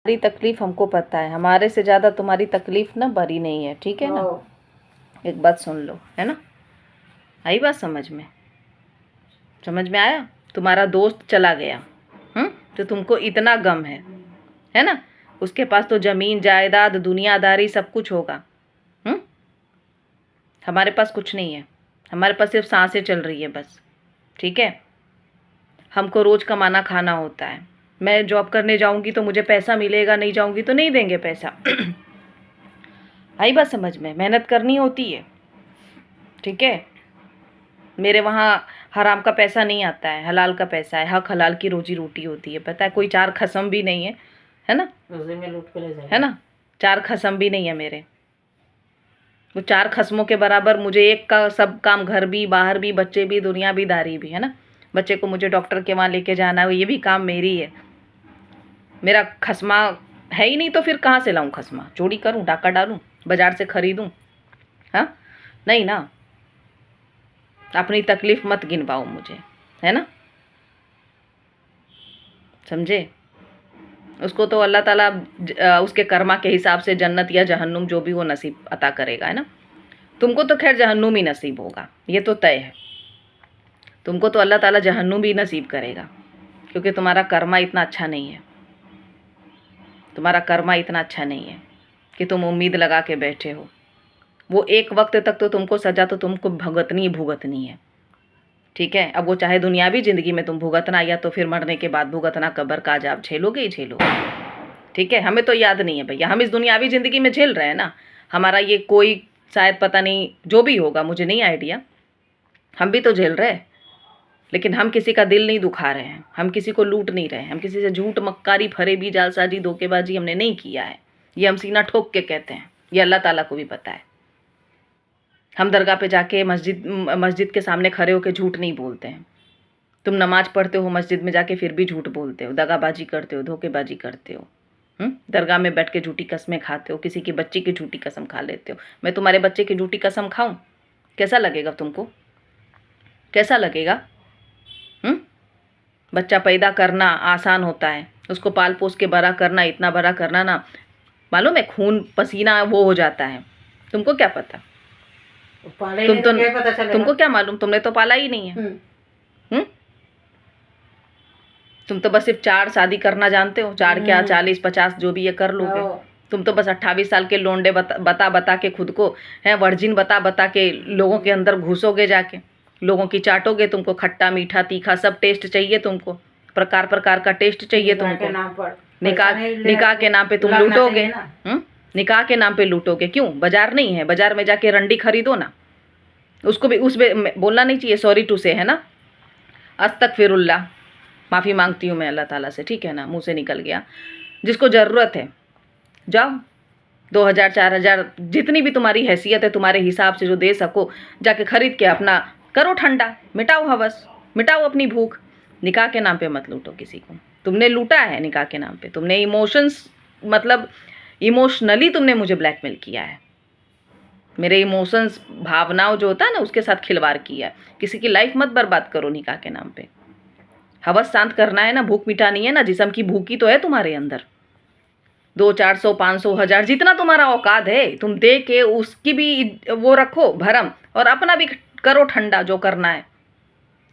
तुम्हारी तकलीफ हमको पता है, हमारे से ज़्यादा तुम्हारी तकलीफ ना बड़ी नहीं है, ठीक है ना। एक बात सुन लो, है ना, आई बात समझ में? समझ में आया? तुम्हारा दोस्त चला गया, तो तुमको इतना गम है ना। उसके पास तो ज़मीन जायदाद दुनियादारी सब कुछ होगा, हमारे पास कुछ नहीं है, हमारे पास सिर्फ सांसें चल रही है बस, ठीक है। हमको रोज़ कमाना खाना होता है, मैं जॉब करने जाऊंगी तो मुझे पैसा मिलेगा, नहीं जाऊंगी तो नहीं देंगे पैसा। आई बात समझ में? मेहनत करनी होती है, ठीक है। मेरे वहाँ हराम का पैसा नहीं आता है, हलाल का पैसा है, हक हलाल की रोजी रोटी होती है, पता है। कोई चार खसम भी नहीं है ना, में लूट के ले जाएगा, है ना। चार खसम भी नहीं है मेरे, वो चार खसमों के बराबर मुझे एक का सब काम, घर भी बाहर भी बच्चे भी दुनिया भी दारी भी, है ना। बच्चे को मुझे डॉक्टर के वहाँ लेके जाना है, ये भी काम मेरी है। मेरा खसमा है ही नहीं तो फिर कहाँ से लाऊं खसमा? चोरी करूं, डाका डालूं, बाजार से खरीदूं? हाँ नहीं ना। अपनी तकलीफ मत गिनवाओ मुझे, है ना, समझे। उसको तो अल्लाह ताला उसके कर्मा के हिसाब से जन्नत या जहन्नुम जो भी वो नसीब अता करेगा, है ना। तुमको तो खैर जहन्नुम ही नसीब होगा, ये तो तय है। तुमको तो अल्लाह ताला जहन्नुम भी नसीब करेगा, क्योंकि तुम्हारा कर्मा इतना अच्छा नहीं है, तुम्हारा कर्मा इतना अच्छा नहीं है कि तुम उम्मीद लगा के बैठे हो। वो एक वक्त तक तो तुमको सजा तो तुमको भुगतनी है, ठीक है। अब वो चाहे दुनियावी ज़िंदगी में तुम भुगतना या तो फिर मरने के बाद भुगतना, कब्र का अजाब झेलोगे ही झेलोगे, ठीक है। हमें तो याद नहीं है भैया, हम इस दुनियावी ज़िंदगी में झेल रहे हैं ना। हमारा ये कोई शायद पता नहीं जो भी होगा, मुझे नहीं आइडिया, हम भी तो झेल रहे हैं। लेकिन हम किसी का दिल नहीं दुखा रहे हैं, हम किसी को लूट नहीं रहे हैं, हम किसी से झूठ मक्कारी फरेबी जालसाजी धोखेबाजी हमने नहीं किया है। ये हम सीना ठोक के कहते हैं, ये अल्लाह ताला को भी पता है। हम दरगाह पे जाके मस्जिद के सामने खड़े होकर झूठ नहीं बोलते हैं। तुम नमाज पढ़ते हो मस्जिद में जाके, फिर भी झूठ बोलते हो, दगाबाजी करते हो, धोखेबाजी करते हो। दरगाह में बैठ के झूठी कसमें खाते हो, किसी की बच्ची की झूठी कसम खा लेते हो। मैं तुम्हारे बच्चे की झूठी कसम खाऊं? कैसा लगेगा तुमको? कैसा लगेगा? बच्चा पैदा करना आसान होता है, उसको पाल पोस के बड़ा करना, इतना बड़ा करना ना, मालूम है, खून पसीना वो हो जाता है। तुमको क्या पता? तुमको क्या मालूम? तुमने तो पाला ही नहीं है। तुम तो बस सिर्फ 4 शादी करना जानते हो, 4 क्या 40 50 जो भी ये कर लोगे। तुम तो बस 28 साल के लोंडे बता के खुद को है वर्जिन बता के लोगों के अंदर घुसोगे जाके, लोगों की चाटोगे। तुमको खट्टा मीठा तीखा सब टेस्ट चाहिए, तुमको प्रकार प्रकार का टेस्ट चाहिए तुमको। निकाह के नाम पे तुम लूटोगे, निकाह के नाम पे लूटोगे। क्यों? बाजार नहीं है, बाजार में जाके रंडी खरीदो ना। उसको भी उस बोलना नहीं चाहिए, सॉरी टू से, है ना। अस्तगफिरुल्लाह, माफ़ी मांगती हूँ मैं अल्लाह ताला से, ठीक है ना, मुंह से निकल गया। जिसको ज़रूरत है जाओ, 2000 4000 जितनी भी तुम्हारी हैसियत है, तुम्हारे हिसाब से जो दे सको, जाके खरीद के अपना करो ठंडा, मिटाओ हवस, मिटाओ अपनी भूख। निकाह के नाम पे मत लूटो किसी को। तुमने लूटा है निकाह के नाम पे, तुमने इमोशंस मतलब इमोशनली तुमने मुझे ब्लैकमेल किया है, मेरे इमोशंस भावनाओं जो होता है ना उसके साथ खिलवाड़ किया है। किसी की लाइफ मत बर्बाद करो निकाह के नाम पे। हवस शांत करना है ना, भूख मिटानी है ना, जिस्म की भूखी तो है तुम्हारे अंदर। 200 400 500 1000 जितना तुम्हारा औकात है तुम दे के उसकी भी वो रखो भरम, और अपना भी करो ठंडा जो करना है।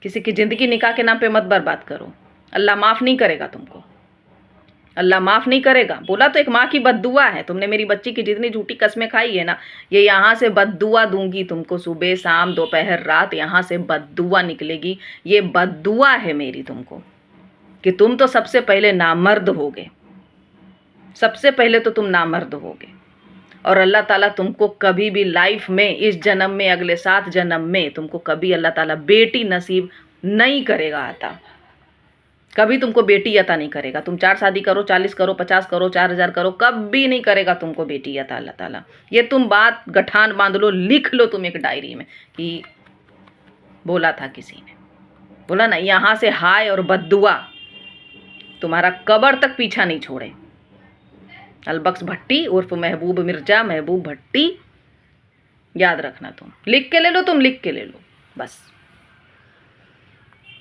किसी की ज़िंदगी निकाह के नाम पे मत बर्बाद करो, अल्लाह माफ़ नहीं करेगा तुमको, अल्लाह माफ़ नहीं करेगा। बोला तो एक माँ की बद्दुआ है। तुमने मेरी बच्ची की जितनी झूठी कसमें खाई है ना, ये यहाँ से बद्दुआ दूंगी तुमको, सुबह शाम दोपहर रात यहाँ से बद्दुआ निकलेगी। ये बद्दुआ है मेरी तुमको कि तुम तो सबसे पहले नामर्द होगे, सबसे पहले तो तुम नामर्द होगे। और अल्लाह ताला तुमको कभी भी लाइफ में, इस जन्म में, अगले 7 जन्म में तुमको कभी अल्लाह ताला बेटी नसीब नहीं करेगा आता, कभी तुमको बेटी अता नहीं करेगा। तुम 4 शादी करो, 40 करो, 50 करो, 4000 करो, कभी नहीं करेगा तुमको बेटी अता अल्लाह ताला। ये तुम बात गठान बांध लो, लिख लो तुम एक डायरी में कि बोला था किसी ने, बोला ना, यहाँ से हाय और बद्दुआ तुम्हारा कब्र तक पीछा नहीं छोड़े। अलबख्श भट्टी उर्फ महबूब मिर्जा, महबूब भट्टी, याद रखना। तुम लिख के ले लो, तुम लिख के ले लो बस।